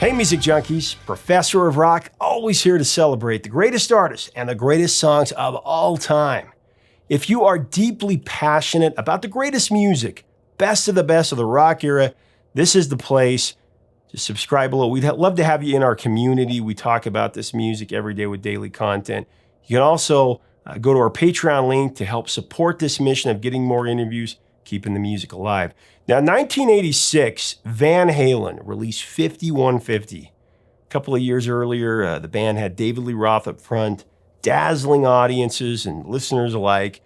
Hey music junkies, Professor of Rock, always here to celebrate the greatest artists and the greatest songs of all time. If you are deeply passionate about the greatest music, best of the rock era, this is the place. Just subscribe below. We'd love to have you in our community. We talk about this music every day with daily content. You can also go to our Patreon link to help support this mission of getting more interviews, keeping the music alive. Now, in 1986, Van Halen released 5150. A couple of years earlier, the band had David Lee Roth up front, dazzling audiences and listeners alike.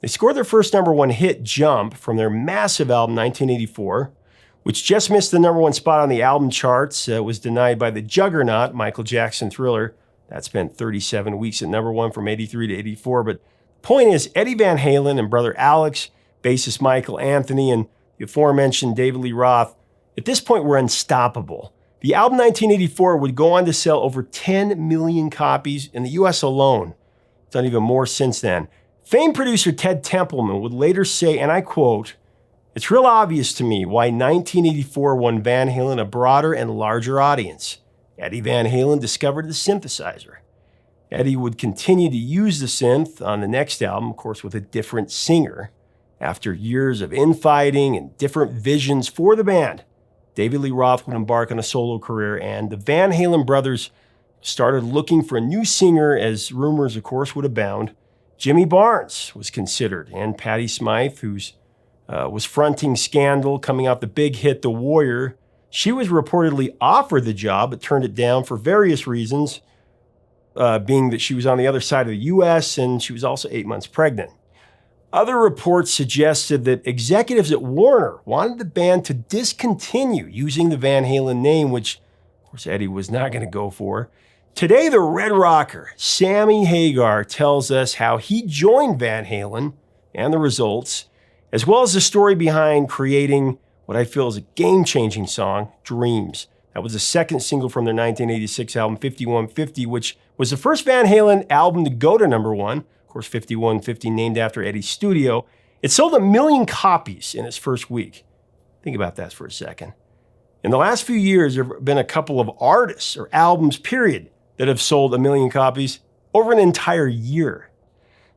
They scored their first number one hit, Jump, from their massive album, 1984, which just missed the number one spot on the album charts. It was denied by the juggernaut, Michael Jackson Thriller. That spent 37 weeks at number one from 83 to 84. But the point is, Eddie Van Halen and brother Alex, bassist Michael Anthony, and the aforementioned David Lee Roth, at this point were unstoppable. The album 1984 would go on to sell over 10 million copies in the US alone. It's done even more since then. Famed producer Ted Templeman would later say, and I quote, "It's real obvious to me why 1984 won Van Halen a broader and larger audience. Eddie Van Halen discovered the synthesizer." Eddie would continue to use the synth on the next album, of course, with a different singer. After years of infighting and different visions for the band, David Lee Roth would embark on a solo career, and the Van Halen brothers started looking for a new singer, as rumors, of course, would abound. Jimmy Barnes was considered, and Patti Smythe, who was fronting Scandal, coming off the big hit The Warrior. She was reportedly offered the job, but turned it down for various reasons, being that she was on the other side of the U.S., and she was also 8 months pregnant. Other reports suggested that executives at Warner wanted the band to discontinue using the Van Halen name, which, of course, Eddie was not going to go for. Today, the Red Rocker, Sammy Hagar, tells us how he joined Van Halen and the results, as well as the story behind creating what I feel is a game-changing song, Dreams. That was the second single from their 1986 album, 5150, which was the first Van Halen album to go to number one. Of course, 5150 named after Eddie's studio. It sold 1 million copies in its first week. Think about that for a second. In the last few years, there have been a couple of artists or albums, period, that have sold 1 million copies over an entire year.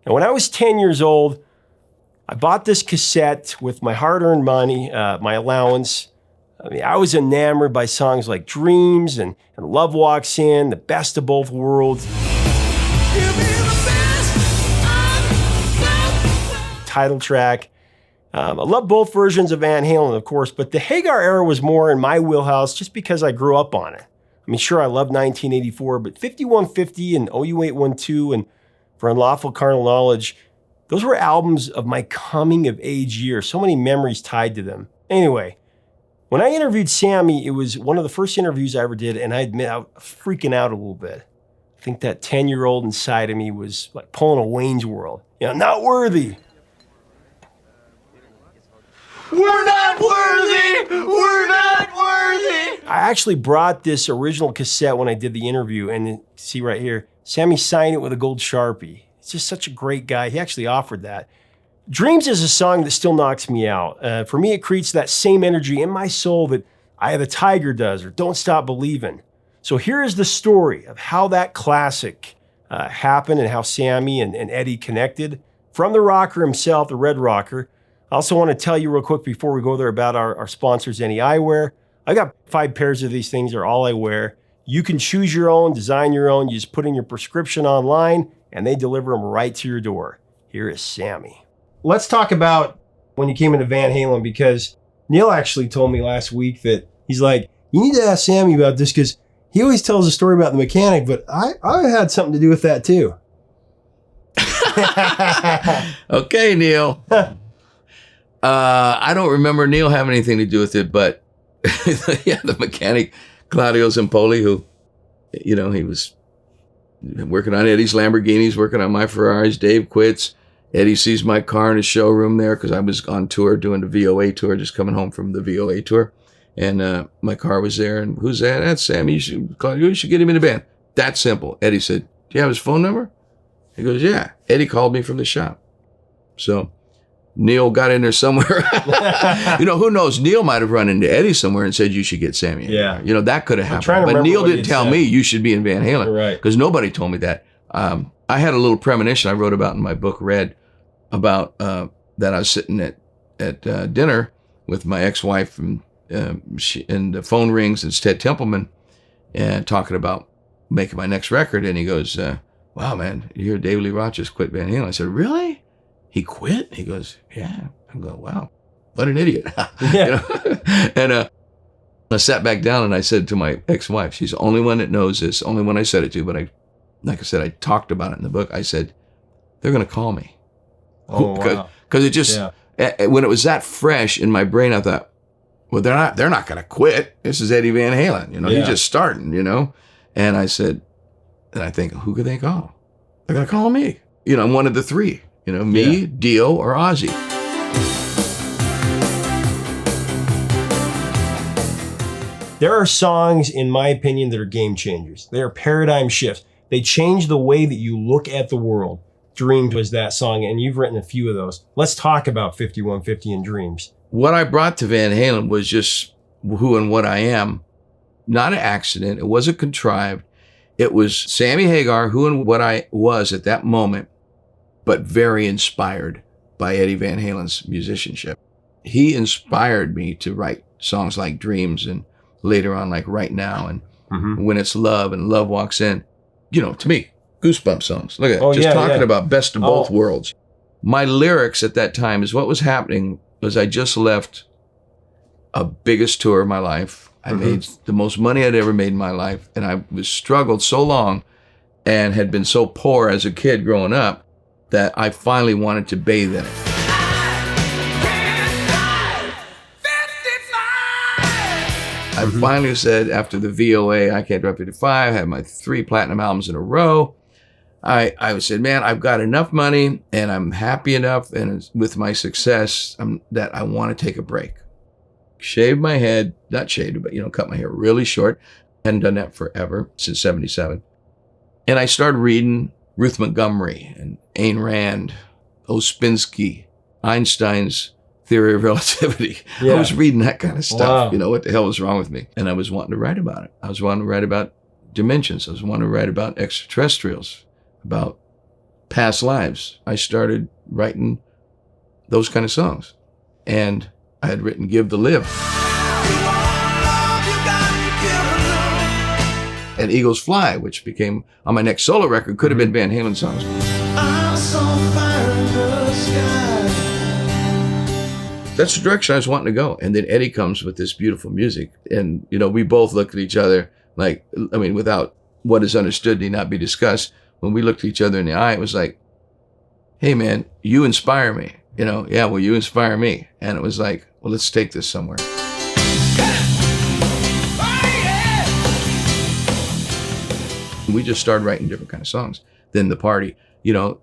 Now, when I was 10 years old, I bought this cassette with my hard-earned money, my allowance. I was enamored by songs like Dreams and Love Walks In, The Best of Both Worlds. Title track. I love both versions of Van Halen, of course, but the Hagar era was more in my wheelhouse just because I grew up on it. I mean, sure, I love 1984, but 5150 and OU812 and For Unlawful Carnal Knowledge, those were albums of my coming of age year. So many memories tied to them. Anyway, when I interviewed Sammy, it was one of the first interviews I ever did, and I admit I was freaking out a little bit. I think that 10-year-old inside of me was like pulling a Wayne's World. Not worthy. We're not worthy! We're not worthy! I actually brought this original cassette when I did the interview, and see right here, Sammy signed it with a gold Sharpie. He's just such a great guy. He actually offered that. Dreams is a song that still knocks me out. For me, it creates that same energy in my soul that Eye of the Tiger does, or Don't Stop Believin'. So here is the story of how that classic happened and how Sammy and Eddie connected. From the rocker himself, the Red Rocker. I also want to tell you real quick before we go there about our sponsors, Any Eyewear. I got 5 pairs of these things. They're all I wear. You can choose your own, design your own. You just put in your prescription online, and they deliver them right to your door. Here is Sammy. Let's talk about when you came into Van Halen, because Neil actually told me last week that he's like, you need to ask Sammy about this because he always tells a story about the mechanic, but I had something to do with that too. Okay, Neil. I don't remember Neil having anything to do with it, but yeah, the mechanic, Claudio Zampoli, who, he was working on Eddie's Lamborghinis, working on my Ferraris. Dave quits. Eddie sees my car in his showroom there because I was on tour doing the VOA tour, just coming home from the VOA tour. And my car was there. And who's that? That's Sammy. You should get him in the band. That simple. Eddie said, do you have his phone number? He goes, yeah. Eddie called me from the shop. So Neil got in there somewhere. Who knows? Neil might have run into Eddie somewhere and said, you should get Sammy Hagar. Yeah. That could have happened. But Neil didn't tell me you should be in Van Halen. Right. Because nobody told me that. I had a little premonition I wrote about in my book, Red, about that I was sitting at dinner with my ex-wife, and the phone rings, and it's Ted Templeman, and talking about making my next record. And he goes, wow, man, you hear David Lee Roth just quit Van Halen? I said, really? He quit? He goes, yeah. I go, wow, what an idiot. Yeah. And I sat back down and I said to my ex-wife, she's the only one that knows this, only one I said it to, but like I said, I talked about it in the book. I said, they're going to call me. Oh, wow. Because it just, when it was that fresh in my brain, I thought, well, they're not going to quit. This is Eddie Van Halen. He's just starting, And I said, and I think, who could they call? They're going to call me. I'm one of the three. Me, Dio, or Ozzy. There are songs, in my opinion, that are game changers. They are paradigm shifts. They change the way that you look at the world. Dreams was that song, and you've written a few of those. Let's talk about 5150 and Dreams. What I brought to Van Halen was just who and what I am. Not an accident. It wasn't contrived. It was Sammy Hagar, who and what I was at that moment, but very inspired by Eddie Van Halen's musicianship. He inspired me to write songs like Dreams, and later on like Right Now, and When It's Love, and Love Walks In. To me, goosebump sons. Look at it. Talking about best of both worlds. My lyrics at that time is what was happening was I just left a biggest tour of my life. I made the most money I'd ever made in my life, and I was struggled so long and had been so poor as a kid growing up that I finally wanted to bathe in it. I finally said, after the VOA, I Can't Drive 55, I had my 3 platinum albums in a row. I said, man, I've got enough money and I'm happy enough and with my success that I want to take a break. Shaved my head, not shaved, but, cut my hair really short. Hadn't done that forever, since 77. And I started reading Ruth Montgomery and Ayn Rand, Ouspensky, Einstein's Theory of Relativity. I was reading that kind of stuff. Wow. What the hell was wrong with me? And I was wanting to write about it. I was wanting to write about dimensions. I was wanting to write about extraterrestrials, about past lives. I started writing those kind of songs. And I had written Give the Live. And Eagles Fly, which became on my next solo record, could have been Van Halen songs. I saw fire in the sky. That's the direction I was wanting to go. And then Eddie comes with this beautiful music. And, we both looked at each other like, without what is understood need not be discussed. When we looked at each other in the eye, it was like, hey, man, you inspire me. You inspire me. And it was like, well, let's take this somewhere. We just started writing different kind of songs. Then the party,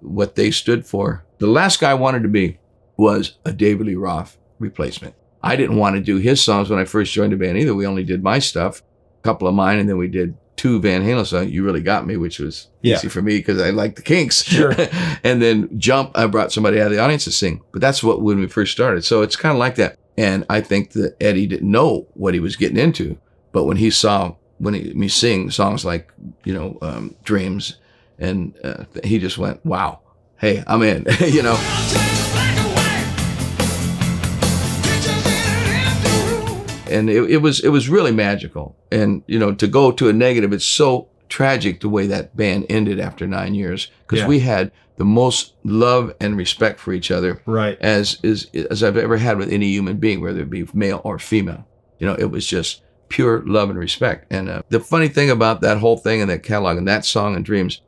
what they stood for. The last guy I wanted to be was a David Lee Roth replacement. I didn't want to do his songs when I first joined the band either. We only did my stuff, a couple of mine, and then we did 2 Van Halen songs, You Really Got Me, which was easy for me because I like the Kinks. Sure. And then Jump, I brought somebody out of the audience to sing. But that's when we first started. So it's kind of like that. And I think that Eddie didn't know what he was getting into. But when he saw me sing songs like, Dreams, and he just went, wow, hey, I'm in, And it was really magical. And, to go to a negative, it's so tragic the way that band ended after 9 years, because we had the most love and respect for each other, right, as I've ever had with any human being, whether it be male or female. It was just pure love and respect. And the funny thing about that whole thing and that catalog and that song and Dreams,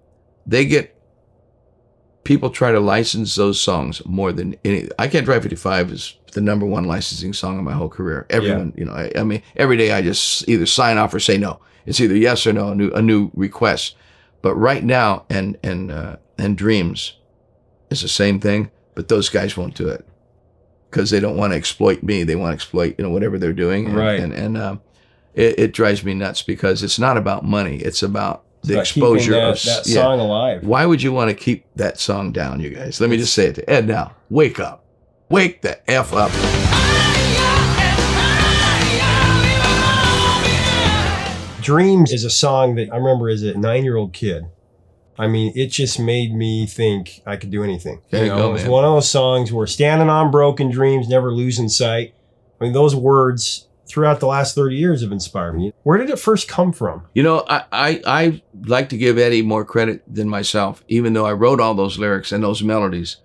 people try to license those songs more than any. I Can't Drive 55 is the #1 licensing song of my whole career. Everyone, every day I just either sign off or say no. It's either yes or no, a new request. But Right Now and Dreams is the same thing, but those guys won't do it because they don't want to exploit me. They want to exploit, whatever they're doing. And, right. And it drives me nuts because it's not about money. It's about the exposure of that song alive. Why would you want to keep that song down, you guys? Let me just say it to Ed now. Wake up. Wake the F up. Dreams is a song that I remember as a 9-year-old kid. I mean, it just made me think I could do anything. There you go, it was man. one of those songs where standing on broken dreams, never losing sight. I mean, those words throughout the last 30 years have inspired me. Where did it first come from? You know, I like to give Eddie more credit than myself, even though I wrote all those lyrics and those melodies.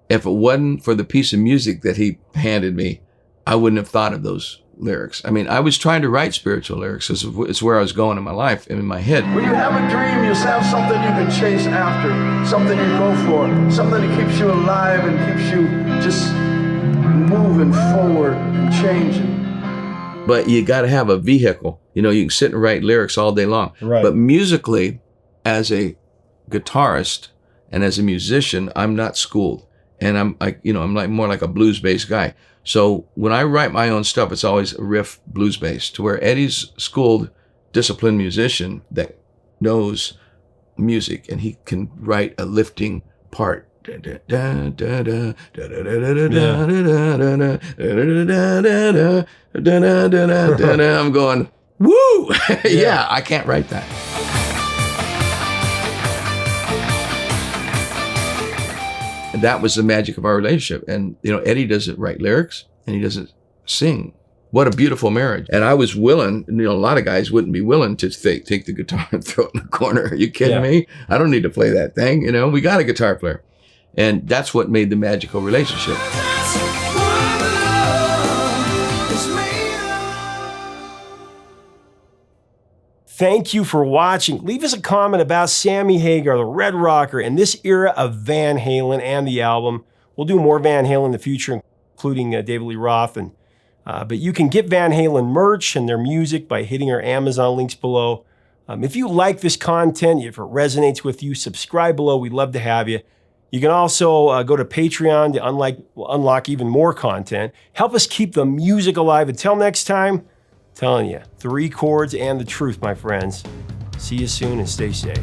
If it wasn't for the piece of music that he handed me, I wouldn't have thought of those lyrics. I mean, I was trying to write spiritual lyrics. It's where I was going in my life and in my head. When you have a dream, you have something you can chase after, something you go for, something that keeps you alive and keeps you just moving forward and changing. But you got to have a vehicle. You know, you can sit and write lyrics all day long. Right. But musically, as a guitarist and as a musician, I'm not schooled. And I'm like more like a blues-based guy. So when I write my own stuff, it's always a riff blues-based, to where Eddie's schooled, disciplined musician that knows music, and he can write a lifting part. I'm going, woo! Yeah, I can't write that. And that was the magic of our relationship. And, you know, Eddie doesn't write lyrics and he doesn't sing. What a beautiful marriage. And I was willing, you know, a lot of guys wouldn't be willing to take the guitar and throw it in the corner. Are you kidding me? I don't need to play that thing. You know, we got a guitar player. And that's what made the magical relationship. Thank you for watching. Leave us a comment about Sammy Hagar, the Red Rocker, and this era of Van Halen and the album. We'll do more Van Halen in the future, including David Lee Roth. But you can get Van Halen merch and their music by hitting our Amazon links below. If you like this content, if it resonates with you, subscribe below. We'd love to have you. You can also go to Patreon to unlock even more content. Help us keep the music alive. Until next time, telling you, 3 chords and the truth, my friends. See you soon and stay safe.